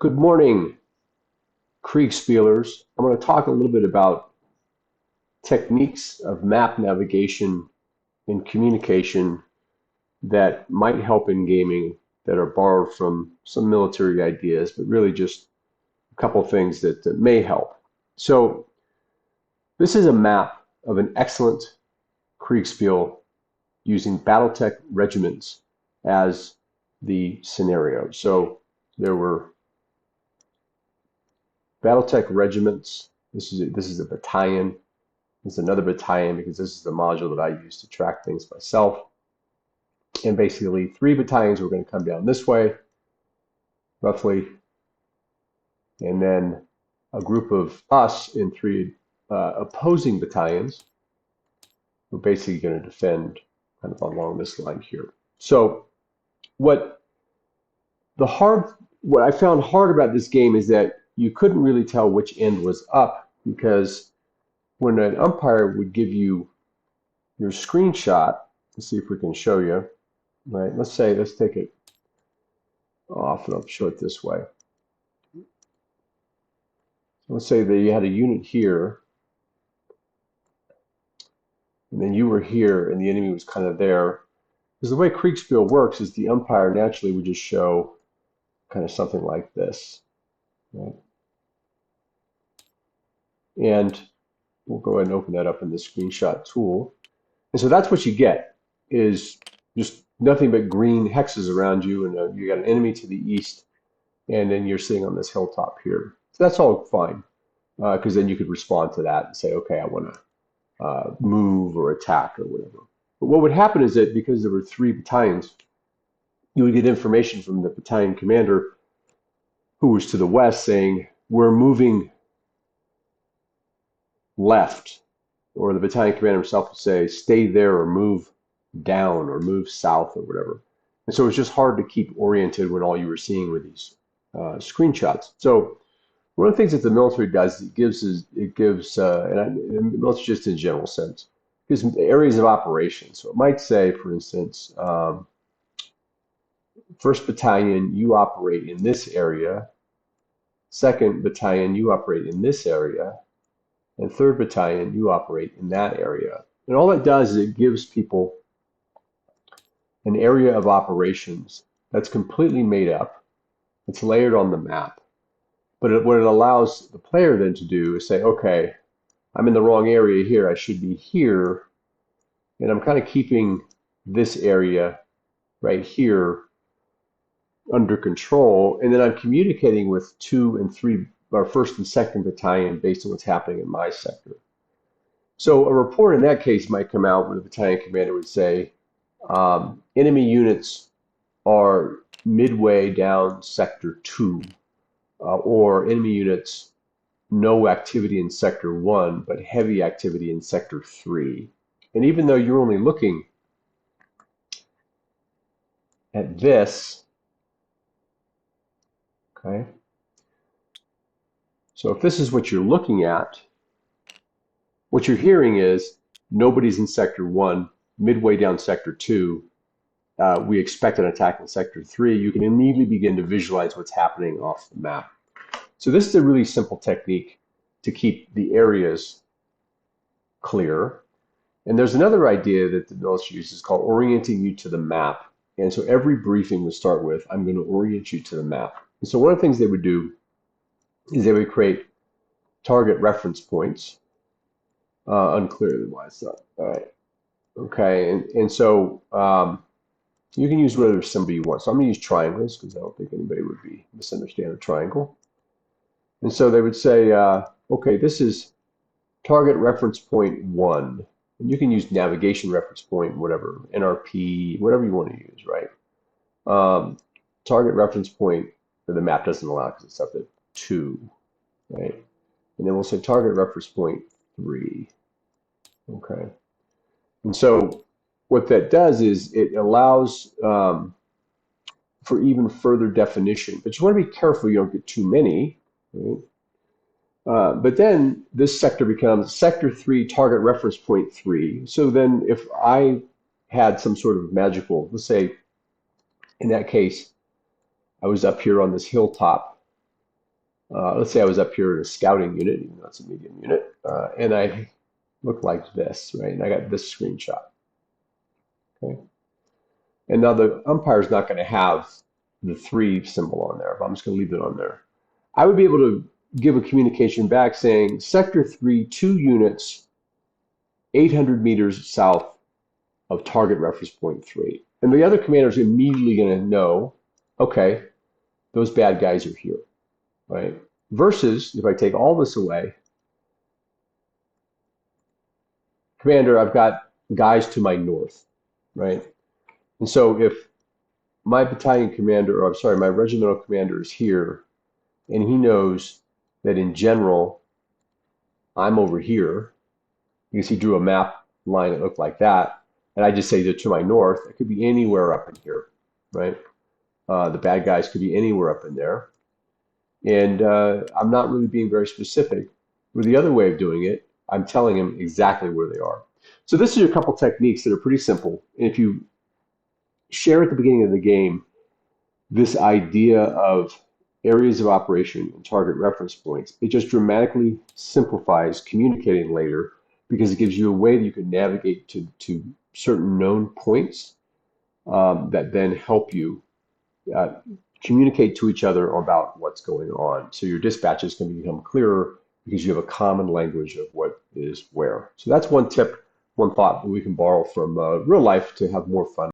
Good morning, Kriegspielers. I'm going to talk a little bit about techniques of map navigation and communication that might help in gaming that are borrowed from some military ideas, but really just a couple things that may help. So this is a map of an excellent Kriegspiel using Battletech regiments as the scenario. So there were Battletech regiments. This is a battalion. This is another battalion because this is the module that I use to track things myself. And basically, three battalions were going to come down this way, roughly, and then a group of us in three opposing battalions were basically going to defend kind of along this line here. So what what I found hard about this game is that you couldn't really tell which end was up because when an umpire would give you your screenshot, let's see if we can show you, right? Let's take it off and I'll show it this way. Let's say that you had a unit here and then you were here and the enemy was kind of there. Because the way Kriegspiel works is the umpire naturally would just show kind of something like this, right? And we'll go ahead and open that up in the screenshot tool. And so that's what you get is just nothing but green hexes around you, and you got an enemy to the east, and then you're sitting on this hilltop here. So that's all fine, because then you could respond to that and say, okay, I want to move or attack or whatever. But what would happen is that because there were three battalions, you would get information from the battalion commander who was to the west saying, we're moving left, or the battalion commander himself would say, stay there or move down or move south or whatever. And so it's just hard to keep oriented when all you were seeing were these screenshots. So one of the things that the military does, it gives, and the military just in general sense, gives areas of operation. So it might say, for instance, 1st Battalion, you operate in this area. 2nd Battalion, you operate in this area. And 3rd Battalion, you operate in that area. And all it does is it gives people an area of operations that's completely made up. It's layered on the map. But what it allows the player then to do is say, okay, I'm in the wrong area here. I should be here. And I'm kind of keeping this area right here under control. And then I'm communicating with 2 and 3, or 1st and 2nd Battalion based on what's happening in my sector. So a report in that case might come out where the battalion commander would say, enemy units are midway down sector 2, or enemy units, no activity in sector 1, but heavy activity in sector 3. And even though you're only looking at this, okay, so if this is what you're looking at, what you're hearing is nobody's in sector 1, midway down sector 2. We expect an attack in sector 3. You can immediately begin to visualize what's happening off the map. So this is a really simple technique to keep the areas clear. And there's another idea that the military uses called orienting you to the map. And so every briefing would start with, I'm going to orient you to the map. And so one of the things they would do is they would create target reference points. Unclear why it's not. All right. Okay. And so you can use whatever symbol you want. So I'm going to use triangles because I don't think anybody would misunderstand a triangle. And so they would say, okay, this is target reference point 1. And you can use navigation reference point, whatever, NRP, whatever you want to use, right? Target reference point that the map doesn't allow because it's up at 2, right? And then we'll say target reference point 3, okay? And so what that does is it allows for even further definition, but you want to be careful you don't get too many, right? But then this sector becomes sector 3, target reference point 3. So then if I had some sort of magical, let's say in that case, I was up here on this hilltop Let's say I was up here in a scouting unit, even though it's a medium unit, and I look like this, right? And I got this screenshot, okay? And now the umpire is not going to have the 3 symbol on there, but I'm just going to leave it on there. I would be able to give a communication back saying sector 3, 2 units, 800 meters south of target reference point 3. And the other commander is immediately going to know, okay, those bad guys are here, right? Versus if I take all this away, commander, I've got guys to my north, right? And so if my battalion commander, or I'm sorry, my regimental commander is here, and he knows that in general, I'm over here. You can see drew a map line that looked like that. And I just say that to my north, it could be anywhere up in here, right? The bad guys could be anywhere up in there. And I'm not really being very specific. With the other way of doing it, I'm telling him exactly where they are. So this is a couple techniques that are pretty simple. And if you share at the beginning of the game this idea of areas of operation and target reference points, it just dramatically simplifies communicating later because it gives you a way that you can navigate to certain known points that then help you uh, communicate to each other about what's going on. So your dispatches can become clearer because you have a common language of what is where. So that's one tip, one thought that we can borrow from real life to have more fun.